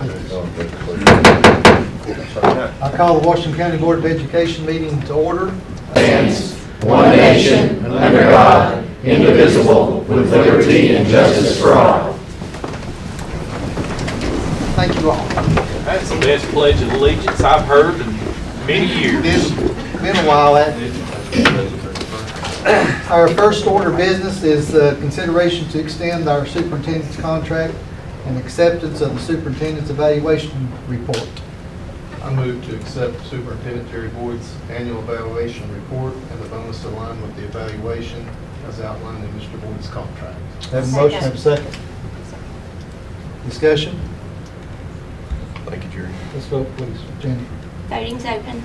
I call the Washington County Board of Education meeting to order. Stands one nation, under God, indivisible, with liberty and justice for all. Thank you all. That's the best pledge of allegiance I've heard in many years. It's been a while. Our first order of business is consideration to extend our superintendent's contract and acceptance of the superintendent's evaluation report. I move to accept Superintendent Terry Boyd's annual evaluation report and the bonus aligned with the evaluation as outlined in Mr. Boyd's contract. Have a motion, have a second. Discussion? Thank you, Jerry. Let's vote, please. Jenny? Voting's open.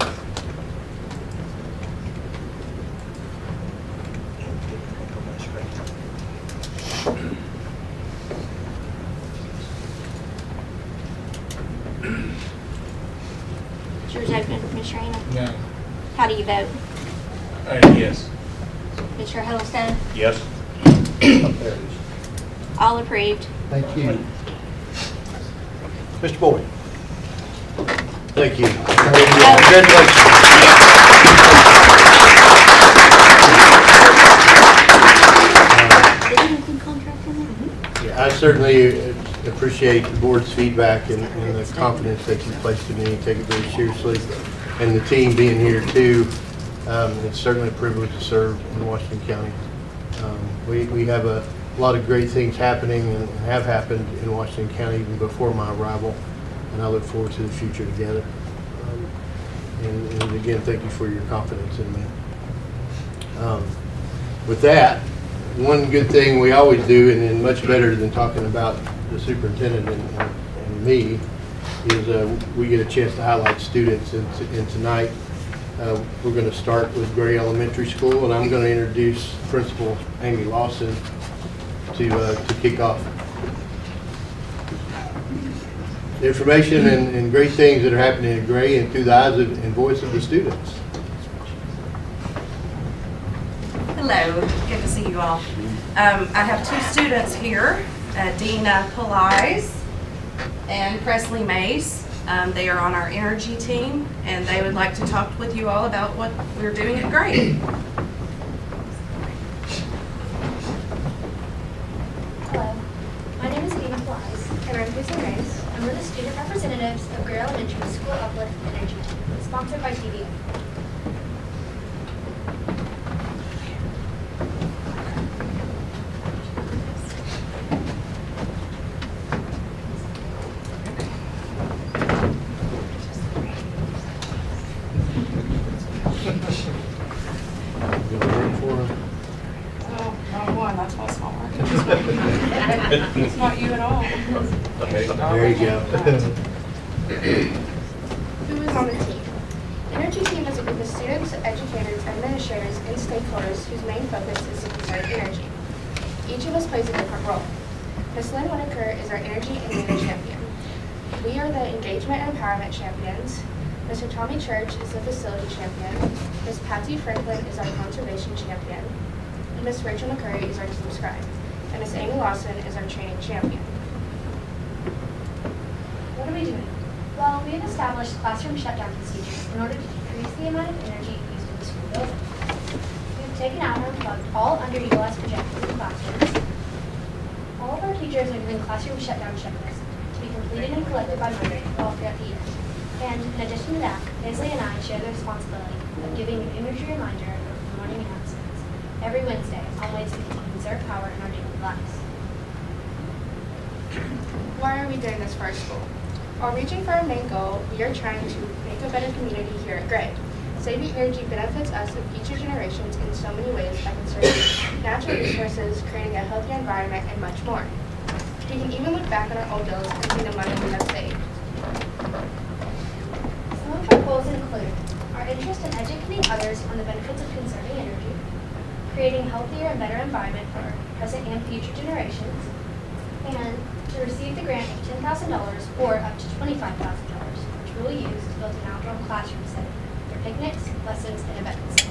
Is yours open, Mr. Rayner? No. How do you vote? Yes. Mr. Huddleston? Yes. All approved. Thank you. Mr. Boyd? Thank you. Congratulations. Did you include contract in there? Yeah, I certainly appreciate the board's feedback and the confidence that you placed in me, take it very seriously, and the team being here too. It's certainly a privilege to serve in Washington County. We have a lot of great things happening and have happened in Washington County even before my arrival, and I look forward to the future together. And again, thank you for your confidence in me. With that, one good thing we always do, and much better than talking about the superintendent and me, is we get a chance to highlight students. And tonight, we're going to start with Gray Elementary School, and I'm going to introduce Principal Amy Lawson to kick off. The information and great things that are happening at Gray and through the eyes and voice of the students. Hello, good to see you all. I have two students here, Dina Pillais and Presley Mace. They are on our energy team, and they would like to talk with you all about what we're doing at Gray. Hello, my name is Dina Pillais, and I'm Presley Mace, and we're the student representatives of Gray Elementary School Uplift Energy Team, sponsored by TVA. It's not you at all. There you go. Who is on the team? The Energy Team is a group of students, educators, administrators, and stakeholders whose main focus is to conserve energy. Each of us plays a different role. Ms. Lynn Whitaker is our Energy and Data Champion. We are the Engagement and Empowerment Champions. Mr. Tommy Church is the Facility Champion. Ms. Patsy Franklin is our Conservation Champion. And Ms. Rachel McCurry is our Team Scribe. And Ms. Amy Lawson is our Training Champion. What are we doing? Well, we have established classroom shutdown procedures in order to decrease the amount of energy used in the school building. We've taken out and unplugged all underutilized projectors in classrooms. All of our teachers are given classroom shutdown checklists to be completed and collected by Monday all throughout the year. And in addition to that, Paisley and I share the responsibility of giving an energy reminder of morning announcements every Wednesday on ways we can conserve power in our daily lives. Why are we doing this for our school? While reaching for our main goal, we are trying to make a better community here at Gray. Saving energy benefits us and future generations in so many ways by conserving natural resources, creating a healthier environment, and much more. We can even look back on our old bills and see the money we have saved. Some of our goals include our interest in educating others on the benefits of conserving energy, creating a healthier and better environment for our present and future generations, and to receive the grant of $10,000 or up to $25,000, which we will use to build an outdoor classroom setting for picnics, lessons, and events.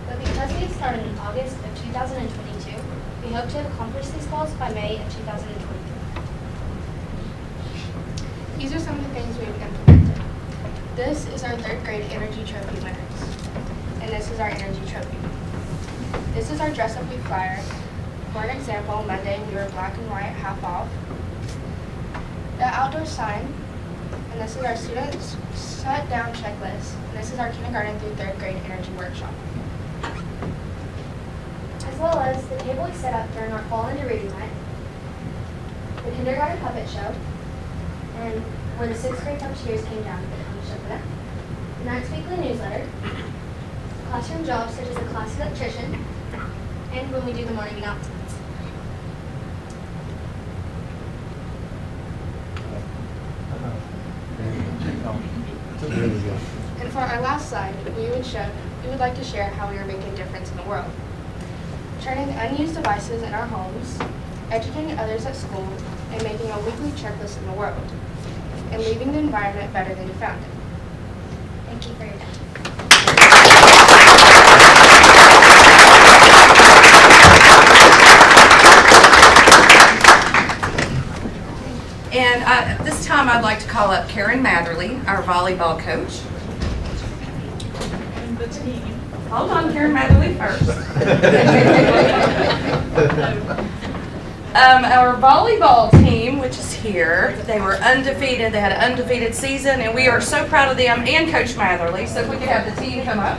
But because we started in August of 2022, we hope to have accomplished these goals by May of 2023. These are some of the things we've implemented. This is our 3rd grade energy trophy winners, and this is our energy trophy. This is our dress up week flyer. For an example, Monday we were black and white, half off. The outdoor sign, and this is our students shut down checklist, and this is our kindergarten through 3rd grade energy workshop. As well as the table we set up during our fall into reading night, the kindergarten puppet show, and where the 6th grade puppeteers came down to become show for them, the night's weekly newsletter, classroom jobs such as a class electrician, and when we do the morning announcements. There we go. And for our last slide, we would like to share how we are making a difference in the world. Turning unused devices in our homes, educating others at school, and making a weekly checklist in the world, and leaving the environment better than you found it. Thank you for your time. And at this time, I'd like to call up Karen Matherly, our volleyball coach. And the team. Hold on, Karen Matherly first. Our volleyball team, which is here, they were undefeated. They had an undefeated season, and we are so proud of them and Coach Matherly. So if we could have the team come up.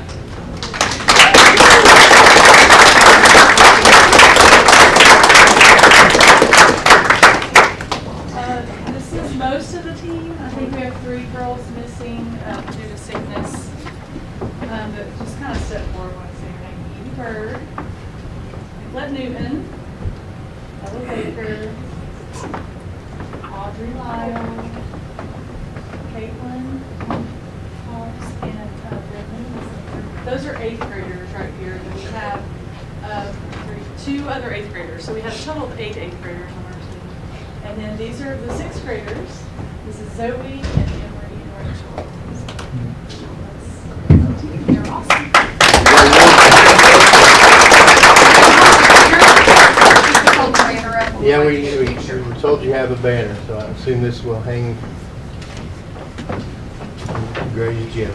This is most of the team. I think we have 3 girls missing due to sickness. But just kind of step forward when I say your name. Edie Bird, Nicolette Newton, Ella Baker, Audrey Lyle, Caitlin Hobbs, and Brendan. Those are 8th graders right here. And we have 2 other 8th graders. So we have a total of 8 8th graders on our team. And then these are the 6th graders. This is Zoe and Emery and Rachel. They're awesome. Yeah, we were told you have a banner, so I assume this will hang great as Jim.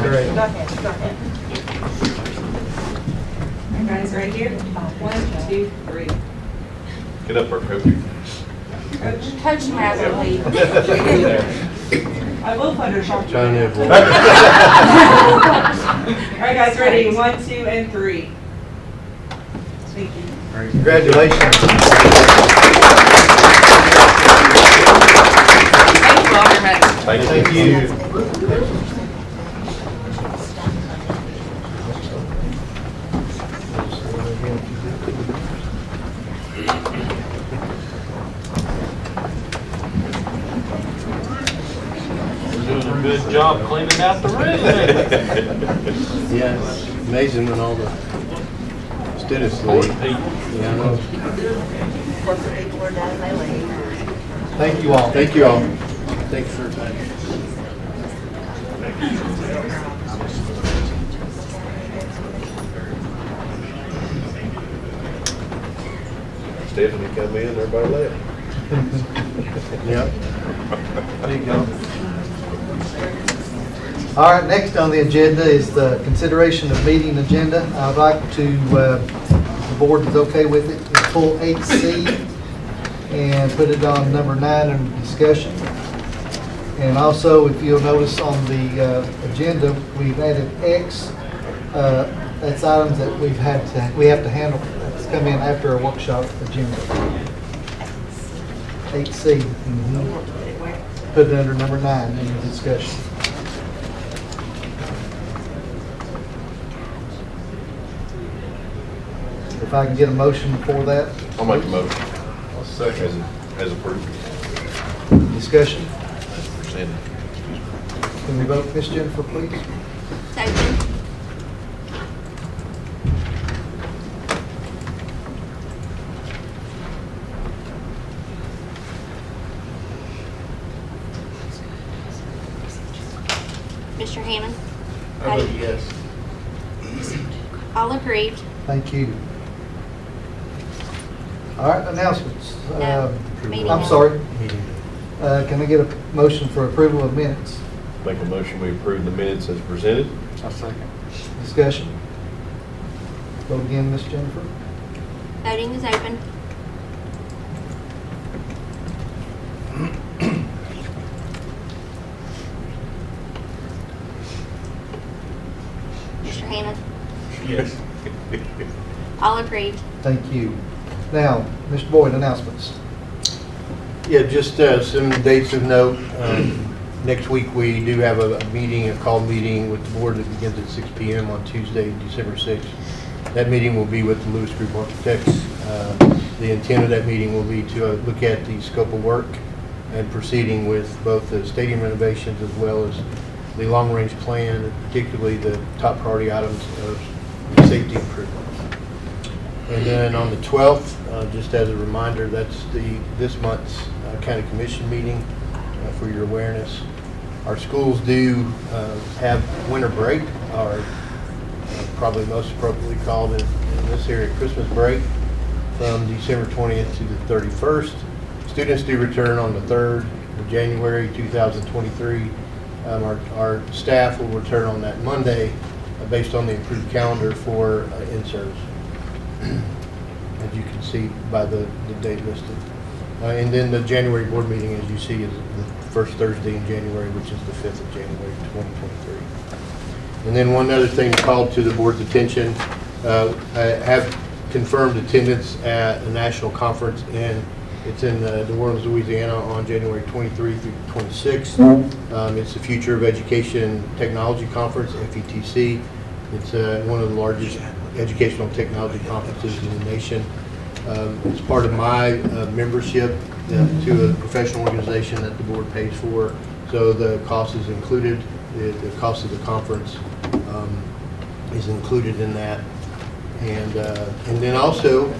Great. You guys right here? 1, 2, 3. Get up our coach. Coach Matherly. I will Photoshop you. Trying to avoid. All right, guys, ready? 1, 2, and 3. Thank you. Congratulations. Thank you all very much. Thank you. We're doing a good job cleaning out the room. Yeah, it's amazing when all the students leave. Yeah, I know. Thank you all. Thank you all. Thanks for your time. Stephanie come in, everybody left. Yep. There you go. All right, next on the agenda is the consideration of meeting agenda. I'd like to, if the board is okay with it, pull 8C and put it on number 9 under discussion. And also, if you'll notice on the agenda, we've added X. That's items that we have to handle. That's come in after a workshop agenda. 8C. Put it under number 9 in the discussion. If I can get a motion for that. I'll make a motion. I'll second. As approved. Discussion. Percentage. Can we vote, Ms. Jennifer, please? Second. Mr. Hammond? I vote yes. All approved. Thank you. All right, announcements. No, meeting I'm note. sorry. Meeting. Can I get a motion for approval of minutes? Make a motion, we approve the minutes as presented. Discussion? Vote again, Ms. Jennifer. Voting is open. Mr. Hammond? Yes. All approved. Thank you. Now, Mr. Boyd, announcements. Yeah, just some dates of note. Next week, we do have a meeting, a call meeting with the board that begins at 6 p.m. on Tuesday, December 6th. That meeting will be with the Lewis Group Architects. The intent of that meeting will be to look at the scope of work and proceeding with both the stadium renovations as well as the long-range plan, and particularly the top priority items of safety improvements. And then on the 12th, just as a reminder, that's this month's county commission meeting for your awareness. Our schools do have winter break, or probably most appropriately called in this area Christmas break, from December 20th to the 31st. Students do return on the 3rd of January 2023. Our staff will return on that Monday based on the approved calendar for in-service, as you can see by the date listed. And then the January board meeting, as you see, is the first Thursday in January, which is the 5th of January 2023. And then one other thing called to the board's attention, I have confirmed attendance at a national conference it's in New Orleans, Louisiana on January 23 through 26. It's the Future of Education Technology Conference, FETC. It's one of the largest educational technology conferences in the nation. It's part of my membership to a professional organization that the board pays for. So the cost is included. The cost of the conference is included in that. And then also,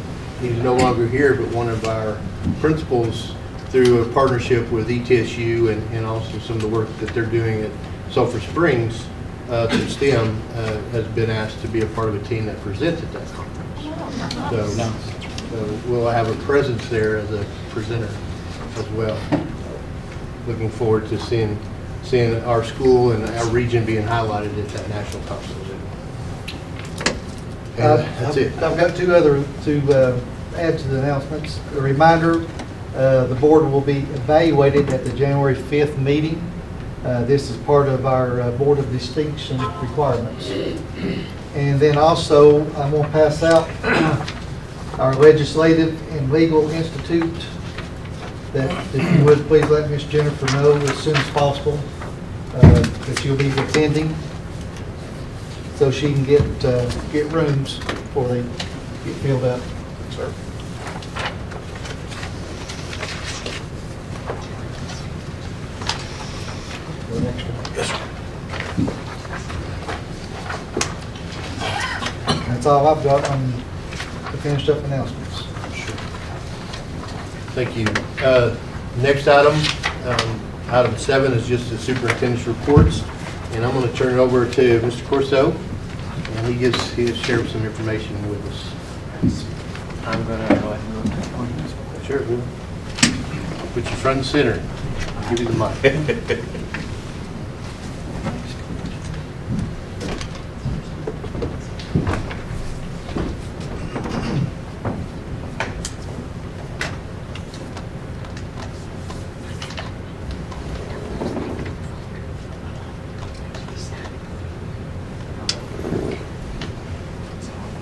he's no longer here, but one of our principals, through a partnership with ETSU and also some of the work that they're doing at Sulphur Springs through STEM, has been asked to be a part of a team that presents at that conference. So we'll have a presence there as a presenter as well. Looking forward to seeing our school and our region being highlighted at that national conference. That's it. I've got two other to add to the announcements. A reminder, the board will be evaluated at the January 5th meeting. This is part of our Board of Distinction requirements. And then also, I'm going to pass out our Legislative and Legal Institute that, if you would, please let Ms. Jennifer know as soon as possible that you'll be attending, so she can get rooms before they get filled up. Sir. The next one. Yes, sir. That's all I've got on the finished up announcements. Sure. Thank you. Next item, item 7 is just the superintendent's reports, and I'm going to turn it over to Mr. Corso, and he has shared some information with us. I'm going to go ahead and look at this. Sure. We'll put you front and center. I'll give you the mic.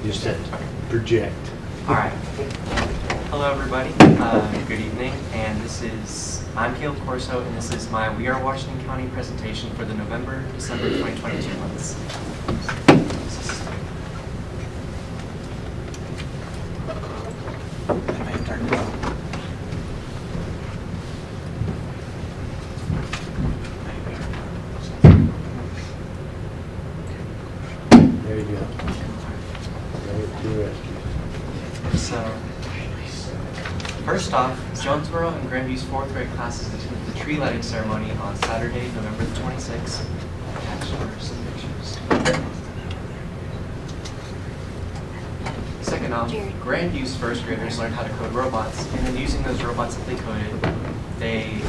Just that project. All right. Hello, everybody. Good evening. And I'm Caleb Corso, and this is my We Are Washington County presentation for the November-December 2022 months. There you go. So, first off, Jonesboro and Grandview's 4th grade classes attended the tree lighting ceremony on Saturday, November the 26th. Attached are some pictures. Second off, Grandview's 1st graders learned how to code robots, and then using those robots that they coded, They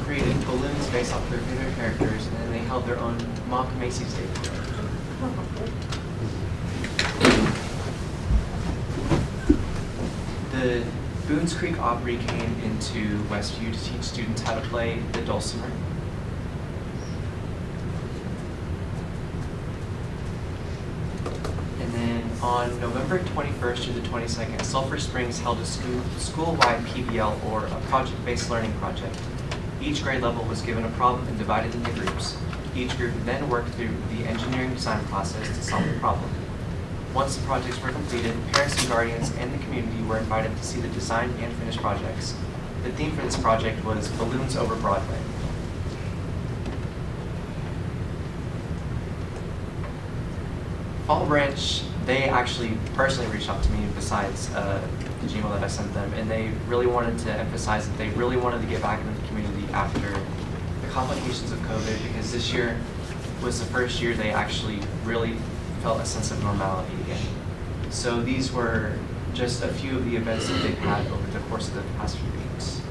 created balloons based off their favorite characters, and then they held their own mock Macy's Day Parade. The Boones Creek Opry came into Westview to teach students how to play the dulcimer. And then on November 21st through the 22nd, Sulphur Springs held a school-wide PBL, or a project-based learning project. Each grade level was given a problem and divided into groups. Each group then worked through the engineering design process to solve the problem. Once the projects were completed, parents and guardians and the community were invited to see the design and finished projects. The theme for this project was Balloons Over Broadway. Fall Branch, they actually personally reached out to me besides the Gmail that I sent them, and they really wanted to emphasize that they really wanted to get back into the community after the complications of COVID, because this year was the first year they actually really felt a sense of normality again. So these were just a few of the events that they've had over the course of the past few weeks.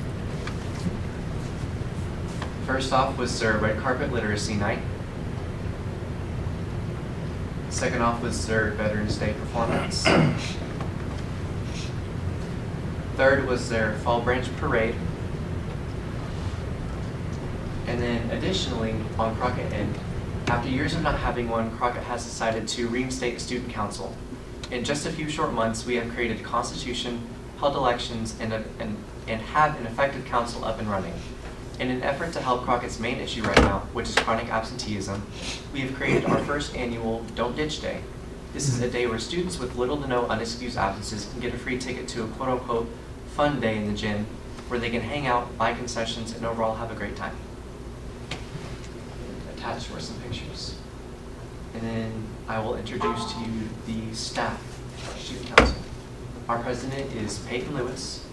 First off was their Red Carpet Literacy Night. Second off was their Veterans Day performance. Third was their Fall Branch Parade. And then additionally, on Crockett End, after years of not having one, Crockett has decided to reinstate a student council. In just a few short months, we have created a constitution, held elections, and have an effective council up and running. In an effort to help Crockett's main issue right now, which is chronic absenteeism, we have created our first annual Don't Ditch Day. This is a day where students with little to no unexcused absences can get a free ticket to a quote-unquote fun day in the gym where they can hang out, buy concessions, and overall have a great time. Attached were some pictures. And then I will introduce to you the staff of Student Council. Our president is Peyton Lewis,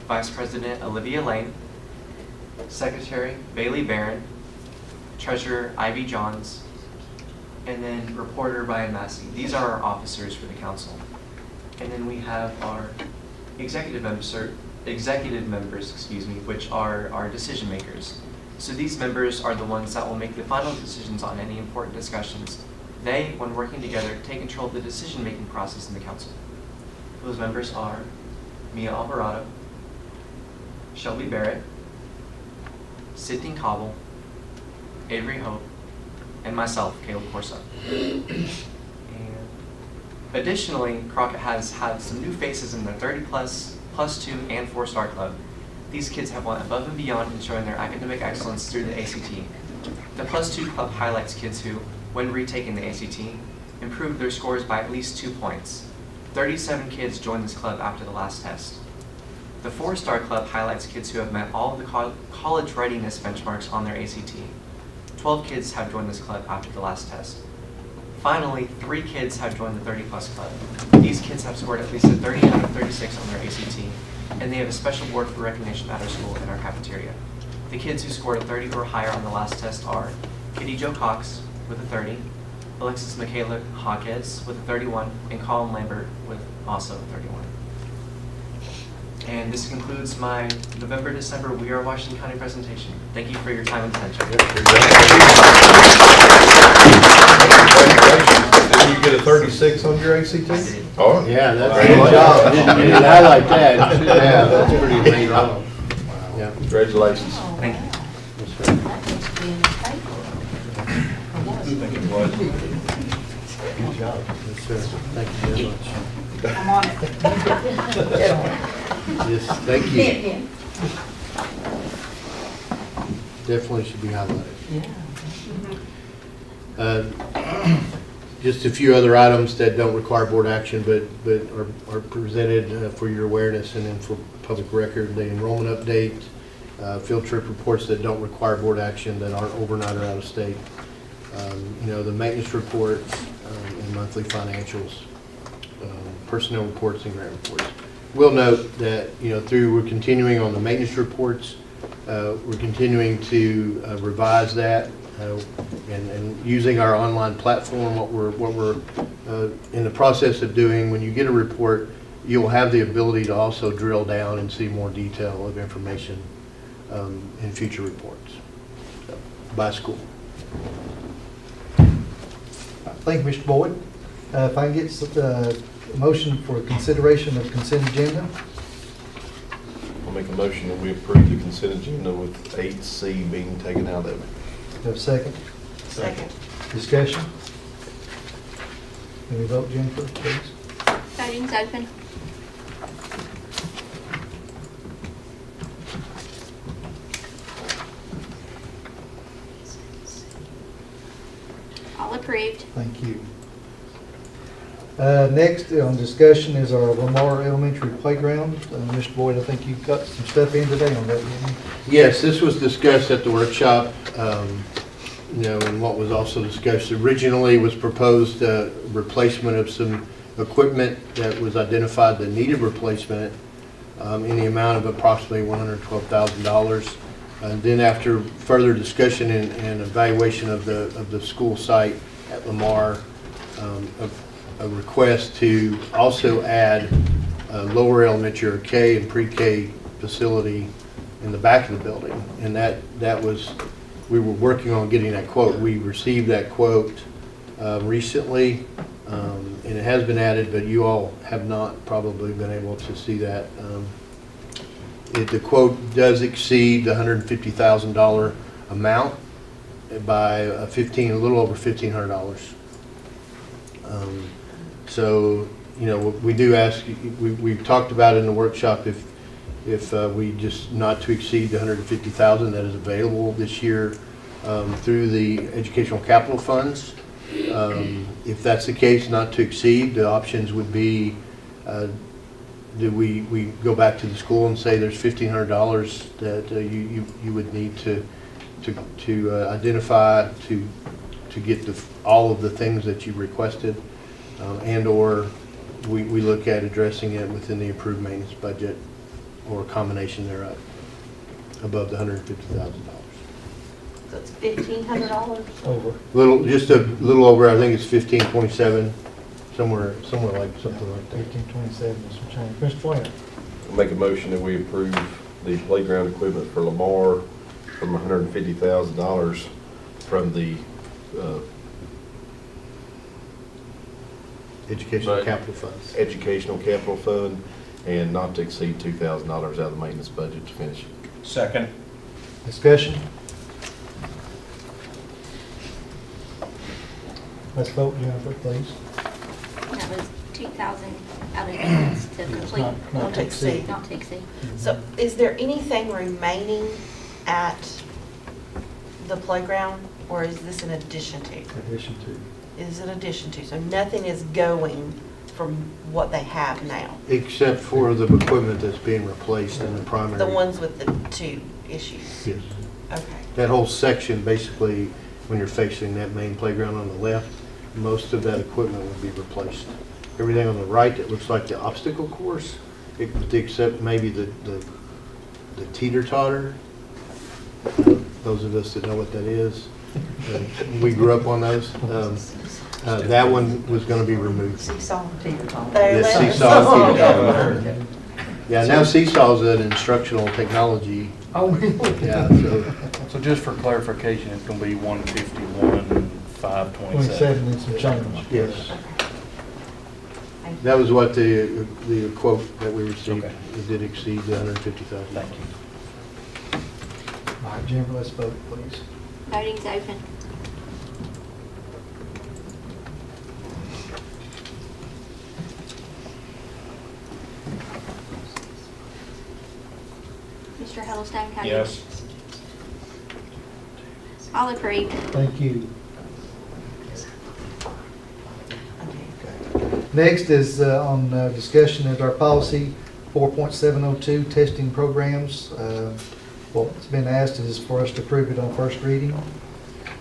Vice President Olivia Lane, Secretary Bailey Barron, Treasurer Ivy Johns, and then Reporter Ryan Massey. These are our officers for the council. And then we have our executive members, which are our decision makers. So these members are the ones that will make the final decisions on any important discussions. They, when working together, take control of the decision-making process in the council. Those members are Mia Alvarado, Shelby Barrett, Sydney Cobble, Avery Hope, and myself, Caleb Corso. And additionally, Crockett has had some new faces in the 30+, +2, and 4-star club. These kids have went above and beyond in showing their academic excellence through the ACT. The +2 club highlights kids who, when retaking the ACT, improved their scores by at least 2 points. 37 kids joined this club after the last test. The 4-star club highlights kids who have met all of the college readiness benchmarks on their ACT. 12 kids have joined this club after the last test. Finally, 3 kids have joined the 30+ club. These kids have scored at least a 30 out of 36 on their ACT, and they have a special board for recognition at our school in our cafeteria. The kids who scored a 30 or higher on the last test are Kitty Jo Cox with a 30, Alexis Michaela Hawkes with a 31, and Colin Lambert with also a 31. And this concludes my November-December We Are Washington County presentation. Thank you for your time and attention. Did you get a 36 on your ACT? I did. Oh, Yeah, that's a good job. You didn't highlight that. Yeah, that's pretty amazing. Yeah. Congratulations. Thank you. Good job. Yes, sir. Thank you very much. I'm on it. Yes, thank you. Definitely should be highlighted. Just a few other items that don't require board action, but are presented for your awareness and then for public record. The enrollment update, field trip reports that don't require board action that aren't overnight or out of state. The maintenance reports and monthly financials, personnel reports and grant reports. We'll note that, we're continuing on the maintenance reports. We're continuing to revise that and using our online platform. What we're in the process of doing, when you get a report, you'll have the ability to also drill down and see more detail of information in future reports by school. Thank you, Mr. Boyd. If I can get a motion for consideration of consent agenda. I'll make a motion that we approve the consent agenda with 8C being taken out of it. Have a second? Second. Discussion? Can we vote, Jennifer, please? Voting's open. All approved. Thank you. Next on discussion is our Lamar Elementary Playground. Mr. Boyd, I think you've got some stuff in today on that, didn't you? Yes, this was discussed at the workshop, and what was also discussed originally was proposed replacement of some equipment that was identified that needed replacement in the amount of approximately $112,000. And then after further discussion and evaluation of the school site at Lamar, a request to also add a lower elementary or K and pre-K facility in the back of the building. And that was, we were working on getting that quote. We received that quote recently, and it has been added, but you all have not probably been able to see that. The quote does exceed the $150,000 amount by a little over $1,500. So, we do ask, we've talked about in the workshop if we just not to exceed the $150,000 that is available this year through the educational capital funds. If that's the case, not to exceed, the options would be, do we go back to the school and say there's $1,500 that you would need to identify to get all of the things that you requested, and or we look at addressing it within the approved maintenance budget or a combination thereof above the $150,000. So it's $1,500? Over. Just a little over, I think it's 1527, somewhere like something like that. 1527 is some change. Mr. Flair? I'll make a motion that we approve the playground equipment for Lamar from $150,000 from the Educational capital funds. educational capital fund, and not to exceed $2,000 out of the maintenance budget to finish it. Second. Discussion? Let's vote, Jennifer, please. That was 2,000 out of maintenance to complete. Not to exceed. Not to exceed. So is there anything remaining at the playground, or is this an addition to? Addition to. Is an addition to, so nothing is going from what they have now? Except for the equipment that's being replaced in the primary. The ones with the two issues? Yes. Okay. That whole section, basically, when you're facing that main playground on the left, most of that equipment will be replaced. Everything on the right that looks like the obstacle course, except maybe the teeter-totter. Those of us that know what that is, we grew up on those. That one was going to be removed. Seesaw and teeter-totter. Yes, seesaw and teeter-totter. Yeah, now seesaw is an instructional technology. Oh, really? Yeah, So just for clarification, it's going to be 151, 527. 27 and some change. yes. That was what the quote that we received. Okay. It did exceed the $150,000. Thank you. All right, Jennifer, let's vote, please. Voting's open. Mr. Huddlestone? how do you- Yes. All approved. Thank you. Next is on discussion is our policy 4.702, testing programs. What's been asked is for us to approve it on first reading.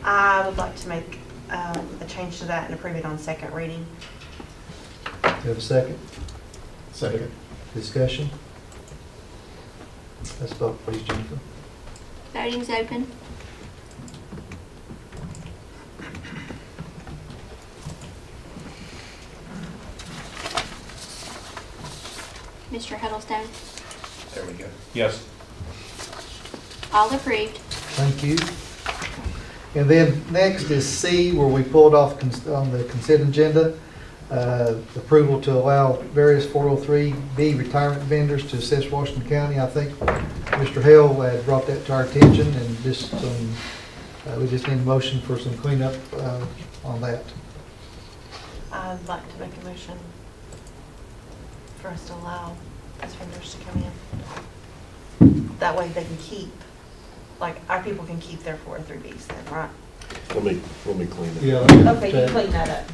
I would like to make a change to that and approve it on second reading. Do you have a second? Second. Discussion? Let's vote, please, Jennifer. Voting's open. Mr. Huddlestone? There we go. Yes. All approved. Thank you. And then next is C, where we pulled off on the consent agenda, approval to allow various 403B retirement vendors to assist Washington County. I think Mr. Hale had brought that to our attention, and just some, we just need a motion for some cleanup on that. I'd like to make a motion for us to allow those vendors to come in. That way they can keep, like, our people can keep their 403Bs then, right? Let me clean it. Yeah. Okay, you clean that up.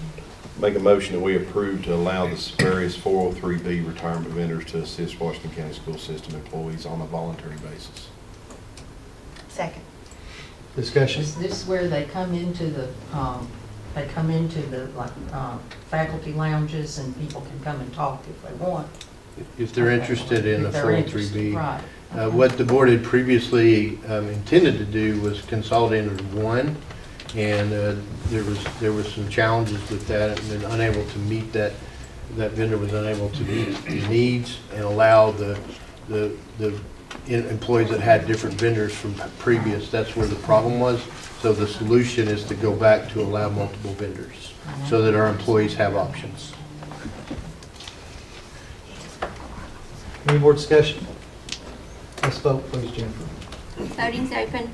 Make a motion that we approve to allow the various 403B retirement vendors to assist Washington County School System employees on a voluntary basis. Second. Discussion? Is this where they come into the, faculty lounges and people can come and talk if they want? If they're interested in the If they're interested, 403B. right. What the board had previously intended to do was consolidate into one, and there was some challenges with that, and then unable to meet that vendor was unable to meet the needs and allow the employees that had different vendors from previous. That's where the problem was. So the solution is to go back to allow multiple vendors so that our employees have options. Any more discussion? Let's vote, please, Jennifer. Voting's open.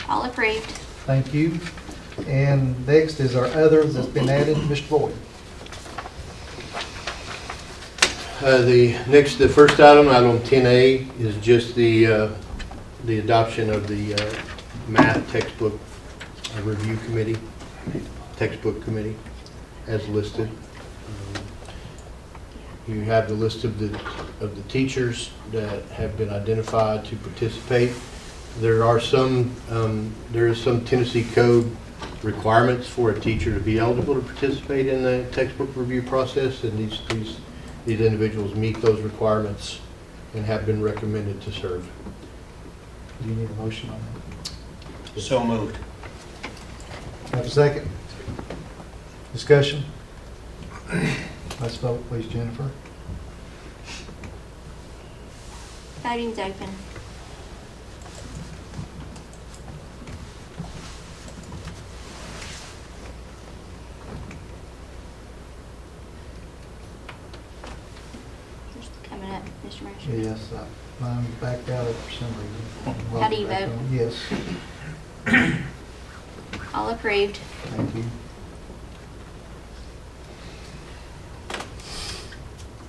All approved. Thank you. And next is our others that's been added. Mr. Boyd. The first item 10A, is just the adoption of the math textbook review committee, textbook committee, as listed. You have the list of the teachers that have been identified to participate. There is some Tennessee code requirements for a teacher to be eligible to participate in the textbook review process, and these individuals meet those requirements and have been recommended to serve. Do you need a motion on that? So moved. Have a second? Discussion? Let's vote, please, Jennifer. Voting's open. Just coming up, Mr. Mercer. Yes, mine backed out for some reason. How do you Back vote? on. Yes, All approved. thank you.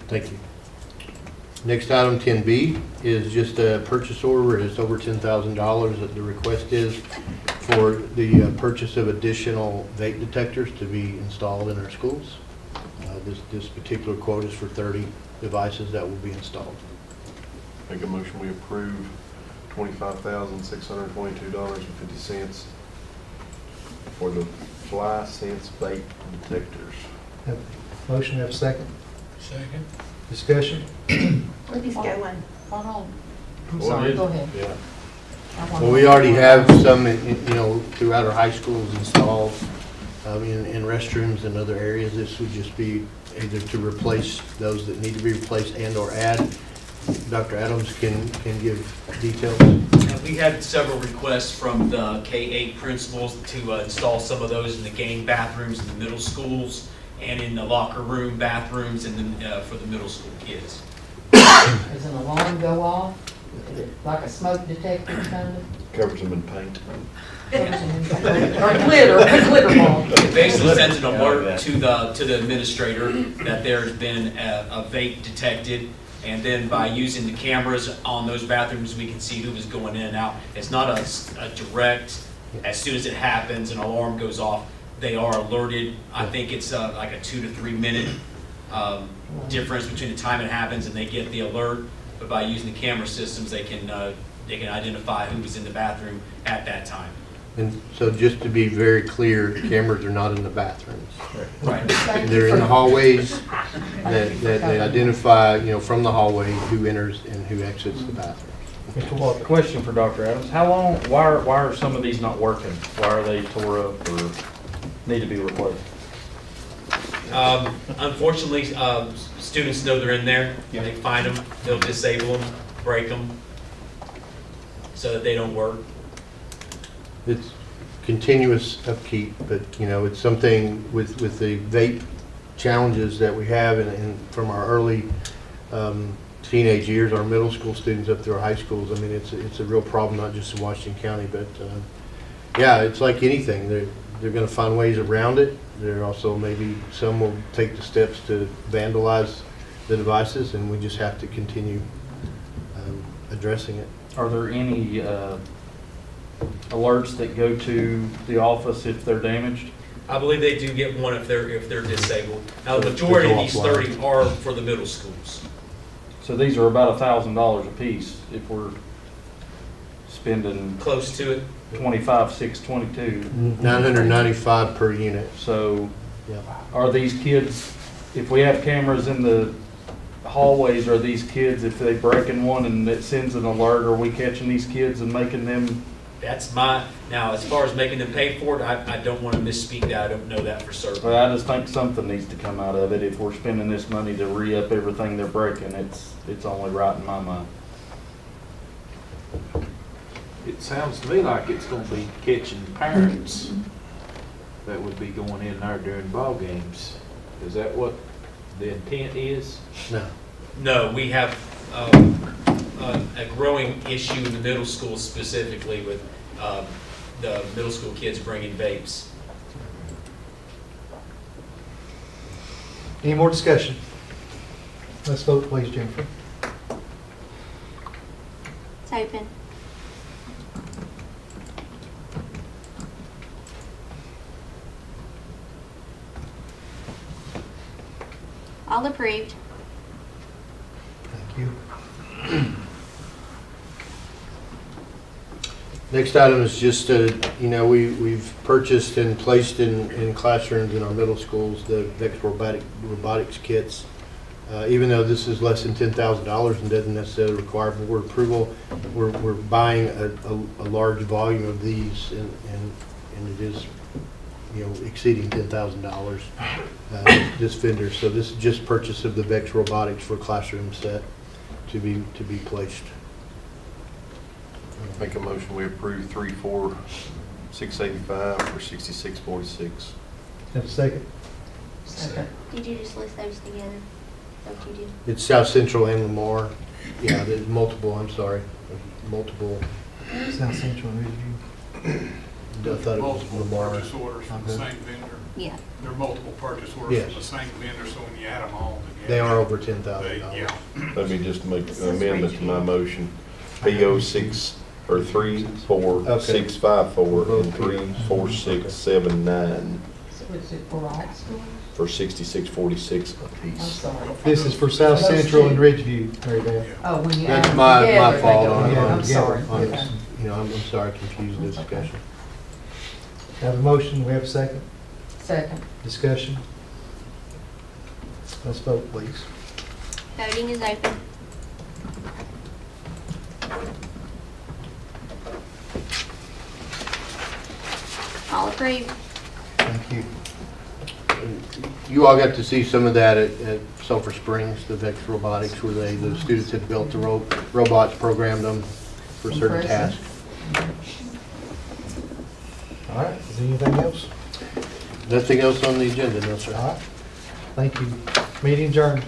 Thank you. Next item 10B is just a purchase order. It's over $10,000 that the request is for the purchase of additional vape detectors to be installed in our schools. This particular quote is for 30 devices that will be installed. Make a motion we approve $25,622.50 for the Fly Sense vape detectors. Have a motion, have a second? Second. Discussion? Where these going? Hold on. I'm Well, sorry, it- go ahead. Yeah. I wanna- Well, we already have some, throughout our high schools installed in restrooms and other areas. This would just be either to replace those that need to be replaced and or add. Dr. Adams can give details. We had several requests from the K-8 principals to install some of those in the game bathrooms in the middle schools and in the locker room bathrooms and for the middle school kids. Does an alarm go off? Is it like a smoke detector kind of? Covers them in paint. Or glitter bomb? It basically sends an alert to the administrator that there's been a vape detected, and then by using the cameras on those bathrooms, we can see who is going in and out. It's not a direct, as soon as it happens, an alarm goes off, they are alerted. I think it's like a 2 to 3 minute difference between the time it happens and they get the alert. But by using the camera systems, they can identify who was in the bathroom at that time. And so just to be very clear, cameras are not in the bathrooms. Right. They're in the hallways that they identify, from the hallway who enters and who exits the bathroom. Mr. Watt, question for Dr. Adams. How long, why are some of these not working? Why are they tore up or need to be replaced? Unfortunately, students know they're in there. They find them, they'll disable them, break them, so that they don't work. It's continuous upkeep, but, you know, it's something with the vape challenges that we have and from our early teenage years, our middle school students up through our high schools. I mean, it's a real problem, not just in Washington County, but yeah, it's like anything. They're going to find ways around it. There also maybe some will take the steps to vandalize the devices, and we just have to continue addressing it. Are there any alerts that go to the office if they're damaged? I believe they do get one if they're disabled. Now, the majority of these 30 are for the middle schools. So these are about $1,000 a piece if we're spending Close to it. 25,622. $995 per unit. So Yeah. are these kids, if we have cameras in the hallways, are these kids, if they break in one and it sends an alert, are we catching these kids and making them? That's now, as far as making them pay for it, I don't want to misspeak that. I don't know that for certain. Well, I just think something needs to come out of it. If we're spending this money to re-up everything they're breaking, it's only right in my mind. It sounds to me like it's gonna be catching parents that would be going in there during ball games. Is that what the intent is? No. No, we have a growing issue in the middle school specifically with the middle school kids bringing vapes. Any more discussion? Let's vote, please, Jennifer. It's open. All approved. Thank you. Next item is just, you know, we've purchased and placed in classrooms in our middle schools the VEX robotics kits. Even though this is less than $10,000 and doesn't necessarily require board approval, we're buying a large volume of these, and it is, you know, exceeding $10,000, this vendor. So this is just purchase of the VEX robotics for classroom set to be placed. Make a motion, we approve 34685 for 6646. Have a second? Second. Did you just list those together? Is that what you did? It's South Central and Lamar. Yeah, there's multiple, I'm sorry, multiple. South Central Review. I thought it was Multiple Lamar. purchase orders from the Okay. same vendor. Yeah. There are multiple purchase orders Yes. from the same vendor, so when you add them all together. They are over $10,000. Yeah. Let me just make an amendment to my motion. PO 34654 and 34679 So is it for right school? for 6646 I'm apiece. sorry. This is for South Central and Ridgeview, Mary Beth. Oh, when you add That's them my together, they fault go on in. Yeah, I'm together. sorry. On Okay. this, you know, I'm sorry, I confused the discussion. Have a motion, we have a second? Second. Discussion? Let's vote, please. Voting is open. All approved. Thank you. You all got to see some of that at Sulphur Springs, the VEX robotics, where the students had built the robots, programmed them for certain Impressive. tasks. All right, is there anything else? Nothing else on the agenda, no, sir. All right, thank you. Meeting adjourned.